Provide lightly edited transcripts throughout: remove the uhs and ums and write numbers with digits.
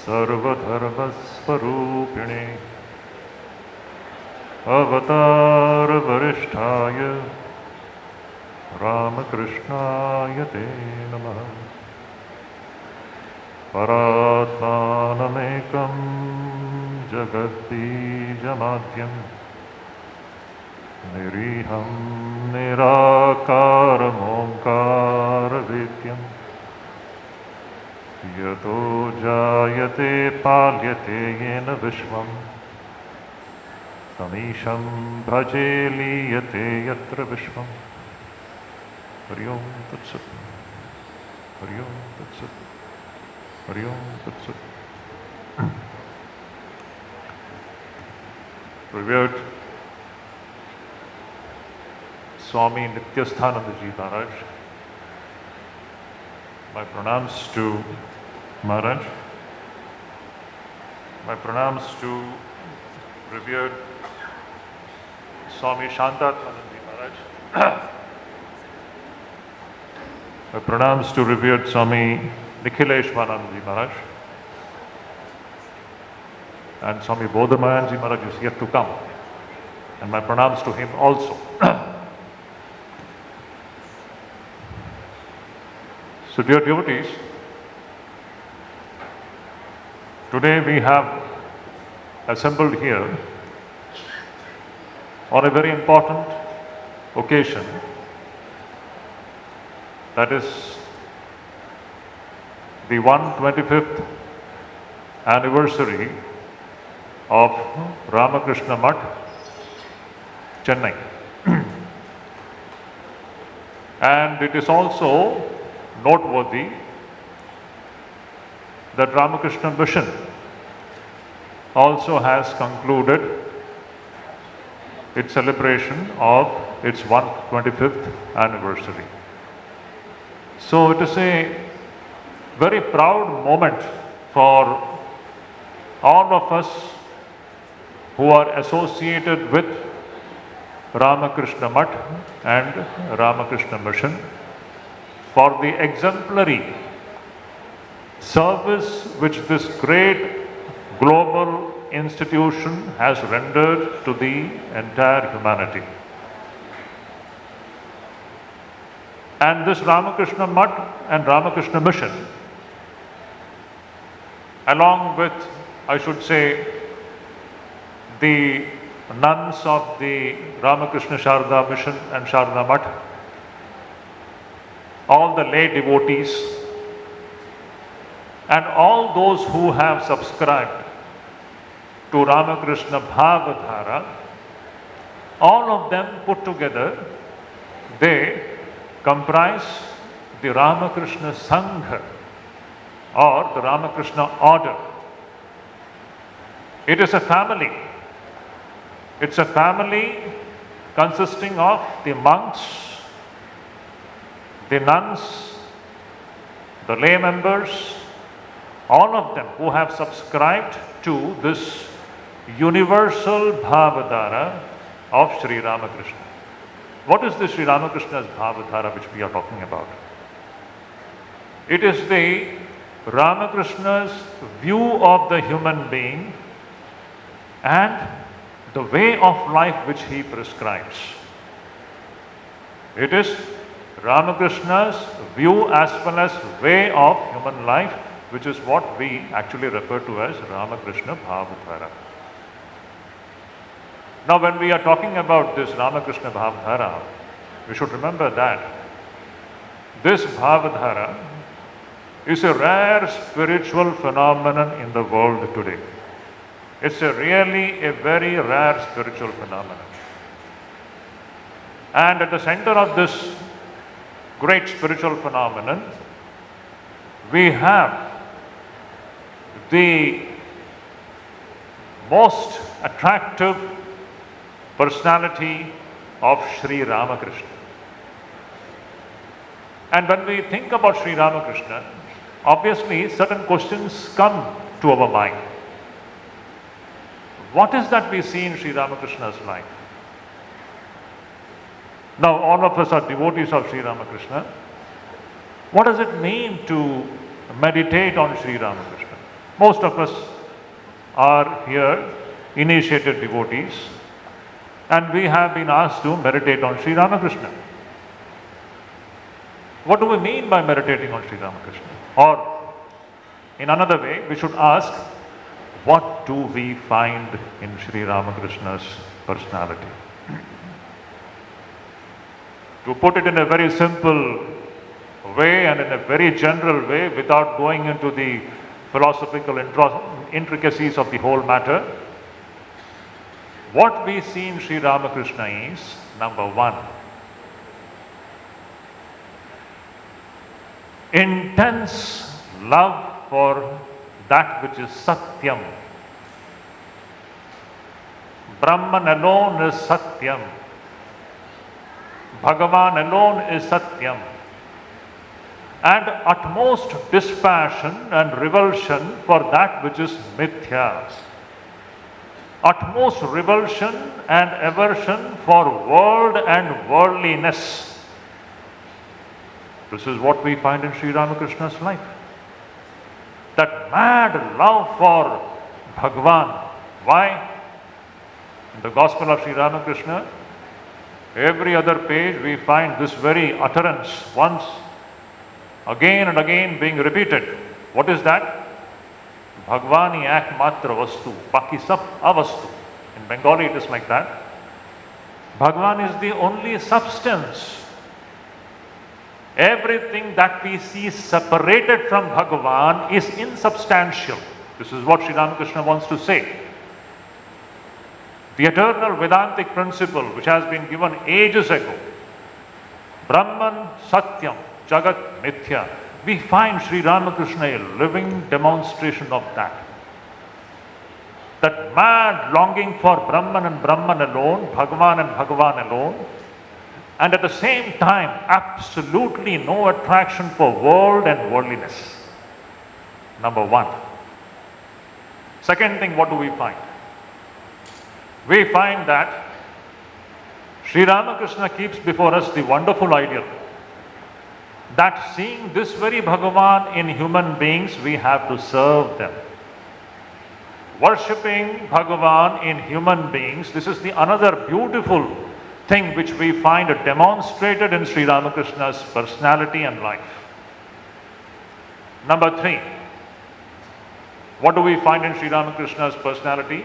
सर्वधर्मस्वरूपिणे अवतारवरिष्ठाय रामकृष्णाय ते नमः। परात्मानमेकं जगद्बीजमाद्यं निरीहं निराकारमोङ्कारवेद्यं यतो जायते पाल्यते येन विश्वं तमीशं भजे लीयते यत्र विश्वं। हरि ओं तत्सत्। हरि ओं तत्सत्। हरि ओं तत्सत्। Revered Swami Nityananda Ji Maharaj, my pranams to Maharaj, my pranams to revered Swami Shantatmanand Ji Maharaj, my pranams to revered Swami Nikhileshwanand Ji Maharaj, and Swami Bodhamayan Ji Maharaj is yet to come, and my pranams to him also. So dear devotees, today we have assembled here on a very important occasion, that is the 125th anniversary of Ramakrishna Math, Chennai. And it is also noteworthy that Ramakrishna Mission also has concluded its celebration of its 125th anniversary. So it is a very proud moment for all of us who are associated with Ramakrishna Math and Ramakrishna Mission for the exemplary service which this great global institution has rendered to the entire humanity. And this Ramakrishna Math and Ramakrishna Mission, along with, I should say, the nuns of the Ramakrishna Sarada Mission and Sarada Math, all the lay devotees, and all those who have subscribed to Ramakrishna Bhavadhara, all of them put together, they comprise the Ramakrishna Sangha or the Ramakrishna order. It is a family. It's a family consisting of the monks, the nuns, the lay members, all of them who have subscribed to this universal Bhavadhara of Sri Ramakrishna. What is this Sri Ramakrishna's Bhavadhara which we are talking about? It is the Ramakrishna's view of the human being and the way of life which he prescribes. It is Ramakrishna's view as well as way of human life, which is what we actually refer to as Ramakrishna Bhavadhara. Now when we are talking about this Ramakrishna Bhavadhara, we should remember that this Bhavadhara is a rare spiritual phenomenon in the world today. It's really a very rare spiritual phenomenon. And at the center of this great spiritual phenomenon, we have the most attractive personality of Sri Ramakrishna. And when we think about Sri Ramakrishna, obviously certain questions come to our mind. What is that we see in Sri Ramakrishna's life? Now, all of us are devotees of Sri Ramakrishna. What does it mean to meditate on Sri Ramakrishna? Most of us are here initiated devotees, and we have been asked to meditate on Sri Ramakrishna. What do we mean by meditating on Sri Ramakrishna? Or, in another way, we should ask, what do we find in Sri Ramakrishna's personality? To put it in a very simple way and in a very general way, without going into the philosophical intricacies of the whole matter, what we see in Sri Ramakrishna is, number one, intense love for that which is Satyam. Brahman alone is Satyam. Bhagavan alone is Satyam. And utmost dispassion and revulsion for that which is Mithya. Utmost revulsion and aversion for world and worldliness. This is what we find in Sri Ramakrishna's life. That mad love for Bhagavan. Why? In the Gospel of Sri Ramakrishna, every other page we find this very utterance once, again and again being repeated. What is that? Bhagavani ek matra vastu, baki sab avastu. In Bengali it is like that. Bhagavan is the only substance. Everything that we see separated from Bhagavan is insubstantial. This is what Sri Ramakrishna wants to say. The eternal Vedantic principle which has been given ages ago, Brahman Satyam, Jagat Mithya, we find Sri Ramakrishna a living demonstration of that. That mad longing for Brahman and Brahman alone, Bhagavan and Bhagavan alone, and at the same time absolutely no attraction for world and worldliness. Number one. Second thing, what do we find? We find that Sri Ramakrishna keeps before us the wonderful ideal that seeing this very Bhagavan in human beings, we have to serve them. Worshipping Bhagavan in human beings, this is the another beautiful thing which we find demonstrated in Sri Ramakrishna's personality and life. Number three, what do we find in Sri Ramakrishna's personality?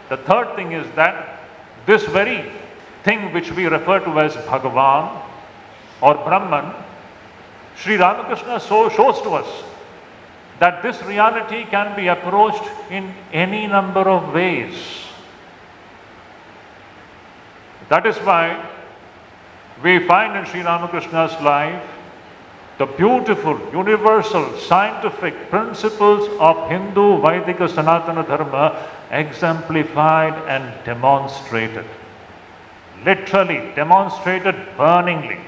The third thing is that this very thing which we refer to as Bhagavan or Brahman, Sri Ramakrishna so shows to us that this reality can be approached in any number of ways. That is why we find in Sri Ramakrishna's life the beautiful, universal, scientific principles of Hindu, Vedic, Sanatana Dharma exemplified and demonstrated. Literally demonstrated burningly.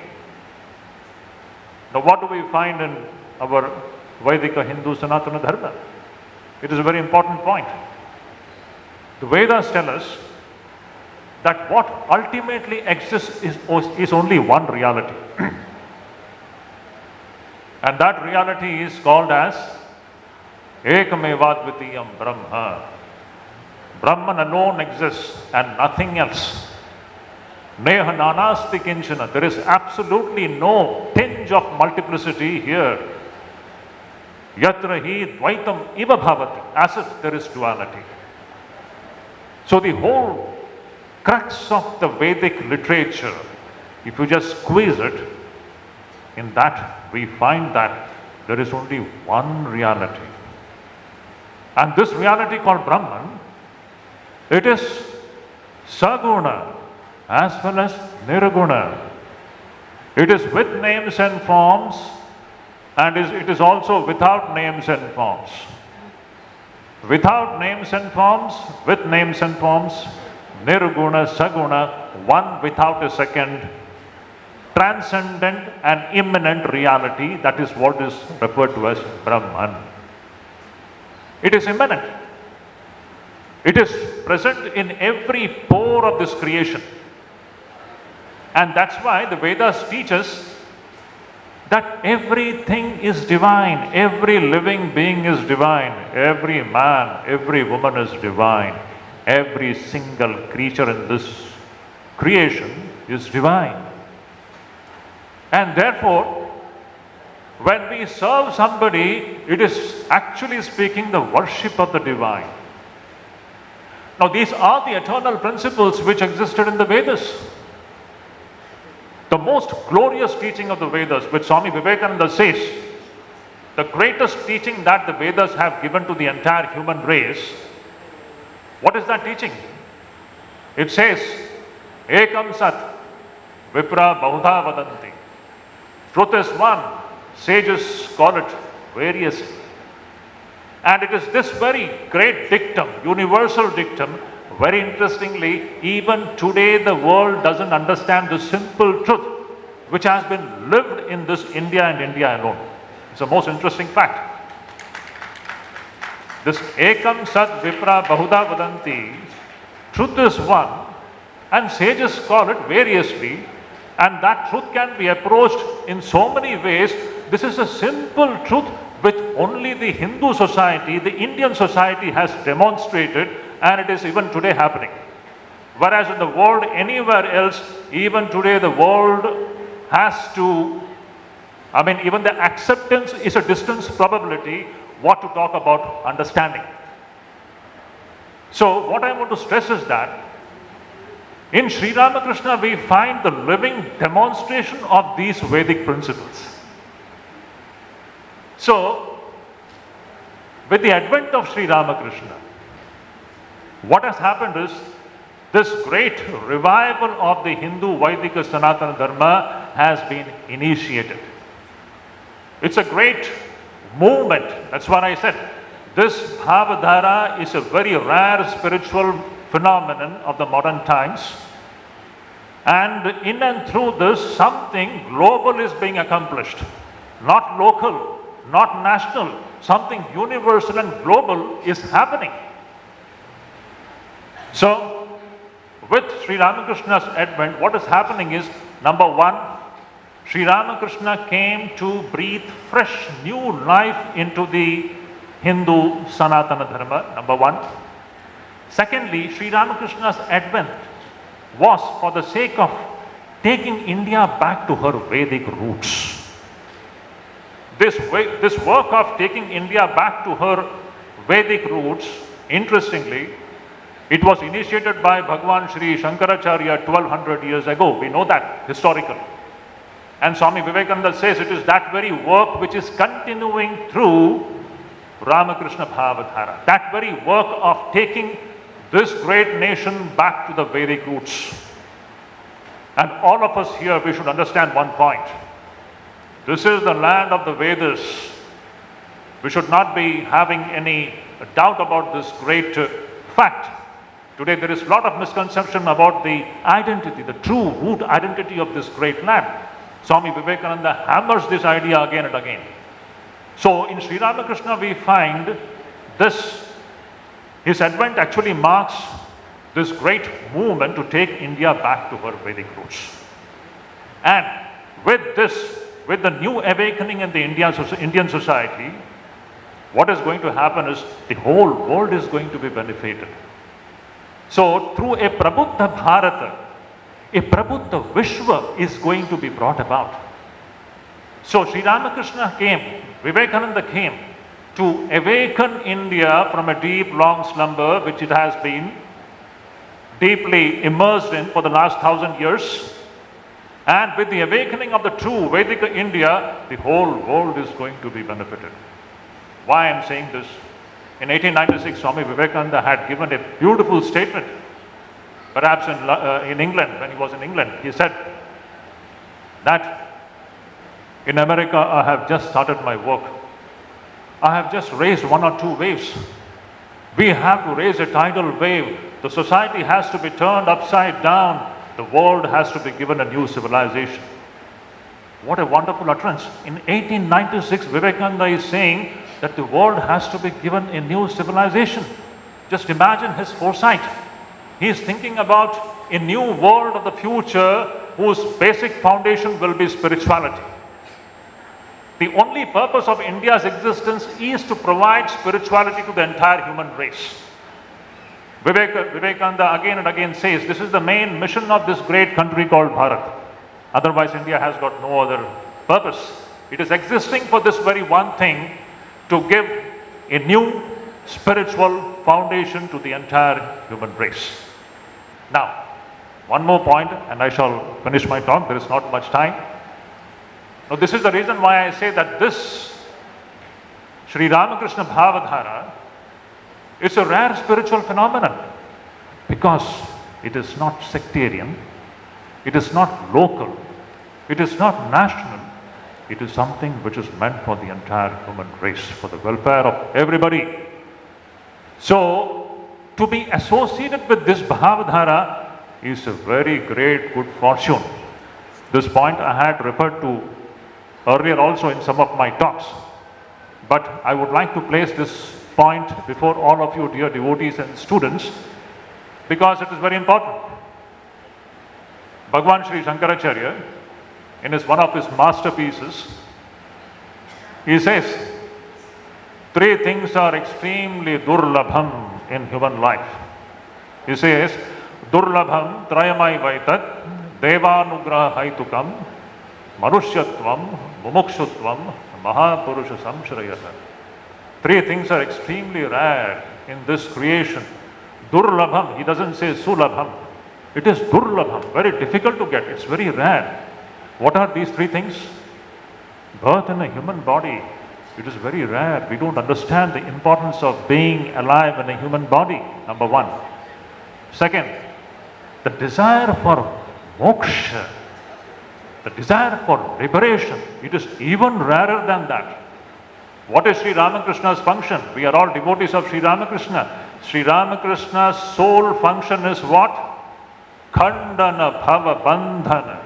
Now what do we find in our Vedic Hindu Sanatana Dharma? It is a very important point. The Vedas tell us that what ultimately exists is only one reality. And that reality is called as Ekamevadvitiyam Brahma. Brahman alone exists and nothing else. Neha nanasti kinchana. There is absolutely no tinge of multiplicity here. Yatra hi dvaitam iva bhavati. As if there is duality. So the whole crux of the Vedic literature, if you just squeeze it, in that we find that there is only one reality. And this reality called Brahman, it is Saguna as well as Nirguna. It is with names and forms, and it is also without names and forms. Without names and forms, with names and forms, Nirguna, Saguna, one without a second, transcendent and immanent reality, that is what is referred to as Brahman. It is immanent. It is present in every pore of this creation. And that's why the Vedas teach us that everything is divine, every living being is divine, every man, every woman is divine, every single creature in this creation is divine. And therefore, when we serve somebody, it is actually speaking the worship of the divine. Now, these are the eternal principles which existed in the Vedas. The most glorious teaching of the Vedas, which Swami Vivekananda says, the greatest teaching that the Vedas have given to the entire human race, what is that teaching? It says, Ekam Sat, Vipra Bahudha Vadanti. Truth is one, sages call it variously. And it is this very great dictum, universal dictum, very interestingly, even today the world doesn't understand the simple truth which has been lived in this India and India alone. It's a most interesting fact. This Ekam Sat Vipra Bahuda Vadanti, truth is one, and sages call it variously, and that truth can be approached in so many ways. This is a simple truth which only the Hindu society, the Indian society has demonstrated, and it is even today happening. Whereas in the world, anywhere else, even today the world has to, even the acceptance is a distance probability, what to talk about understanding. So what I want to stress is that in Sri Ramakrishna we find the living demonstration of these Vedic principles. So, with the advent of Sri Ramakrishna, what has happened is this great revival of the Hindu Vaidika Sanatana Dharma has been initiated. It's a great movement. That's what I said. This Bhavadhara is a very rare spiritual phenomenon of the modern times. And in and through this, something global is being accomplished. Not local, not national, something universal and global is happening. So, with Sri Ramakrishna's advent, what is happening is, number one, Sri Ramakrishna came to breathe fresh new life into the Hindu Sanatana Dharma, number one. Secondly, Sri Ramakrishna's advent was for the sake of taking India back to her Vedic roots. This work of taking India back to her Vedic roots, interestingly, it was initiated by Bhagwan Sri Shankaracharya 1200 years ago. We know that historically. And Swami Vivekananda says it is that very work which is continuing through Ramakrishna Bhavadhara. That very work of taking this great nation back to the Vedic roots. And all of us here, we should understand one point. This is the land of the Vedas. We should not be having any doubt about this great fact. Today there is a lot of misconception about the identity, the true root identity of this great land. Swami Vivekananda hammers this idea again and again. So in Sri Ramakrishna we find this, his advent actually marks this great movement to take India back to her Vedic roots. And with this, with the new awakening in the Indian society, what is going to happen is the whole world is going to be benefited. So through a Prabuddha Bharata, a Prabuddha Vishwa is going to be brought about. So Sri Ramakrishna came, Vivekananda came to awaken India from a deep, long slumber which it has been deeply immersed in for the last 1,000 years. And with the awakening of the true Vedic India, the whole world is going to be benefited. Why I am saying this? In 1896, Swami Vivekananda had given a beautiful statement. Perhaps in England, when he was in England, he said that in America I have just started my work. I have just raised one or two waves. We have to raise a tidal wave. The society has to be turned upside down. The world has to be given a new civilization. What a wonderful utterance. In 1896, Vivekananda is saying that the world has to be given a new civilization. Just imagine his foresight. He is thinking about a new world of the future whose basic foundation will be spirituality. The only purpose of India's existence is to provide spirituality to the entire human race. Vivekananda again and again says, this is the main mission of this great country called Bharat. Otherwise, India has got no other purpose. It is existing for this very one thing, to give a new spiritual foundation to the entire human race. Now, one more point and I shall finish my talk. There is not much time. Now, this is the reason why I say that this Sri Ramakrishna Bhavadhara is a rare spiritual phenomenon, because it is not sectarian, it is not local, it is not national. It is something which is meant for the entire human race, for the welfare of everybody. So, to be associated with this Bhavadhara is a very great good fortune. This point I had referred to earlier also in some of my talks. But I would like to place this point before all of you dear devotees and students, because it is very important. Bhagwan Sri Shankaracharya, in one of his masterpieces, he says, three things are extremely durlabham in human life. He says, durlabham trayamai vaitat devanugraha haitukam manushyatvam mumukshutvam mahapurusha samshrayata. Three things are extremely rare in this creation. Durlabham, he doesn't say sulabham. It is durlabham, very difficult to get. It's very rare. What are these three things? Birth in a human body. It is very rare. We don't understand the importance of being alive in a human body, number one. Second, the desire for moksha, the desire for liberation, it is even rarer than that. What is Sri Ramakrishna's function? We are all devotees of Sri Ramakrishna. Sri Ramakrishna's sole function is what? Khandana bhava bandhana.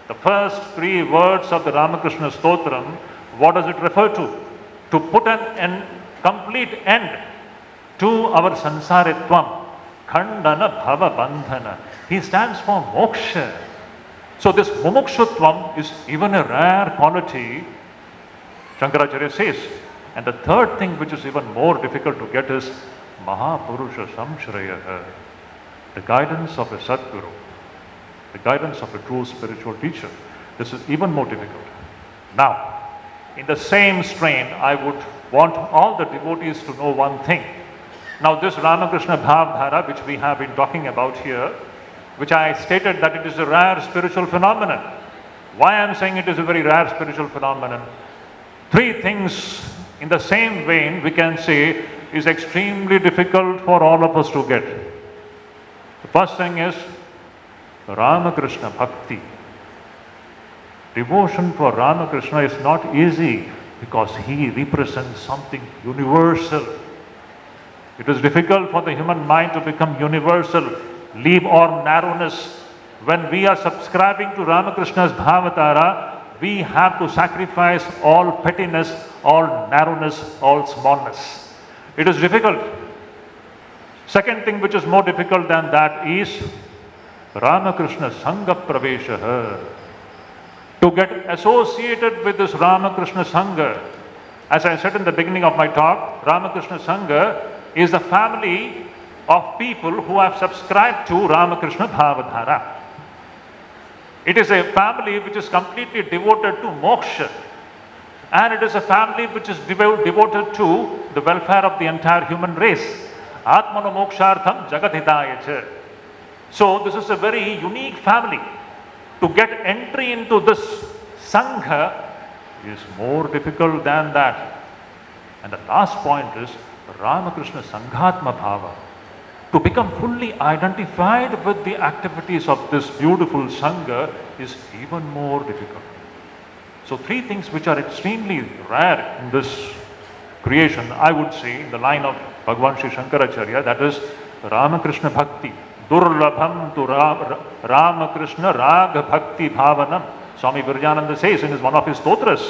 The first three words of the Ramakrishna Stotram, what does it refer to? To put an complete end to our sansaritvam. Khandana bhava bandhana. He stands for moksha. So this mumukshutvam is even a rare quality, Shankaracharya says. And the third thing which is even more difficult to get is Mahapurusha Samshraya, the guidance of a Sadguru, the guidance of a true spiritual teacher. This is even more difficult. Now, in the same strain, I would want all the devotees to know one thing. Now, this Ramakrishna Bhavdhara, which we have been talking about here, which I stated that it is a rare spiritual phenomenon. Why I am saying it is a very rare spiritual phenomenon? Three things in the same vein we can say is extremely difficult for all of us to get. The first thing is Ramakrishna Bhakti. Devotion for Ramakrishna is not easy because he represents something universal. It is difficult for the human mind to become universal, leave all narrowness. When we are subscribing to Ramakrishna's Bhavatara, we have to sacrifice all pettiness, all narrowness, all smallness. It is difficult. Second thing which is more difficult than that is Ramakrishna Sangha Pravesha. To get associated with this Ramakrishna Sangha, as I said in the beginning of my talk, Ramakrishna Sangha is the family of people who have subscribed to Ramakrishna Bhavadhara. It is a family which is completely devoted to moksha, and it is a family which is devoted to the welfare of the entire human race. Atmano mokshartham jagadhitayacha. So this is a very unique family. To get entry into this Sangha is more difficult than that. And the last point is Ramakrishna Sanghatma Bhava. To become fully identified with the activities of this beautiful Sangha is even more difficult. So three things which are extremely rare in this creation, I would say, in the line of Bhagwan Sri Shankaracharya, that is Ramakrishna Bhakti. Durlabham to Ramakrishna Raga Bhakti Bhavanam. Swami Shuddhidananda says in one of his stotras,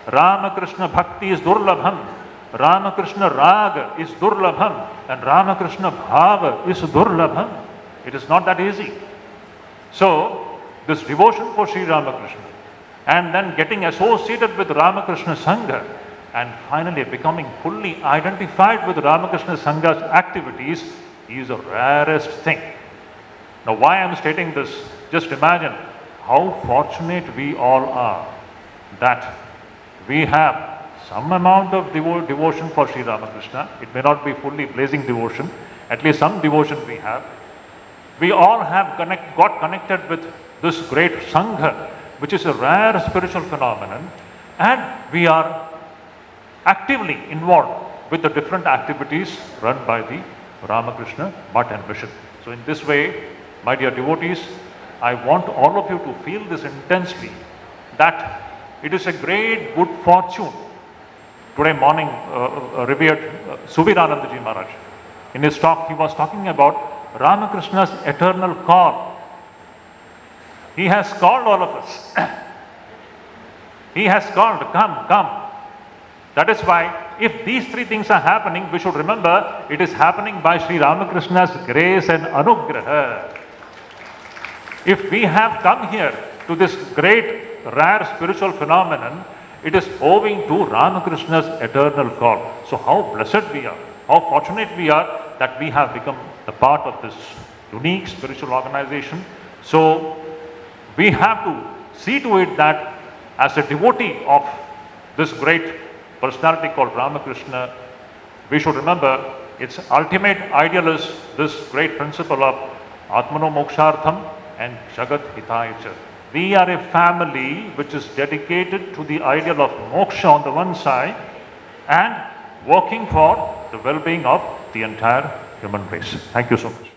Ramakrishna Bhakti is Durlabham, Ramakrishna Raga is Durlabham, and Ramakrishna Bhava is Durlabham. It is not that easy. So, this devotion for Sri Ramakrishna, and then getting associated with Ramakrishna Sangha, and finally becoming fully identified with Ramakrishna Sangha's activities is the rarest thing. Now, why I am stating this? Just imagine how fortunate we all are that we have some amount of devotion for Sri Ramakrishna. It may not be fully blazing devotion, at least some devotion we have. We all have got connected with this great Sangha, which is a rare spiritual phenomenon, and we are actively involved with the different activities run by the Ramakrishna Math and Mission. So in this way, my dear devotees, I want all of you to feel this intensely, that it is a great good fortune. Today morning, revered Suvidananda Ji Maharaj, in his talk, he was talking about Ramakrishna's eternal call. He has called all of us. He has called, come, come. That is why, if these three things are happening, we should remember it is happening by Sri Ramakrishna's grace and anugraha. If we have come here to this great, rare spiritual phenomenon, it is owing to Ramakrishna's eternal call. So how blessed we are, how fortunate we are that we have become the part of this unique spiritual organization. So we have to see to it that as a devotee of this great personality called Ramakrishna, we should remember its ultimate ideal is this great principle of Atmano Mokshartham and Jagat Hitaya Cha. We are a family which is dedicated to the ideal of moksha on the one side and working for the well-being of the entire human race. Thank you so much.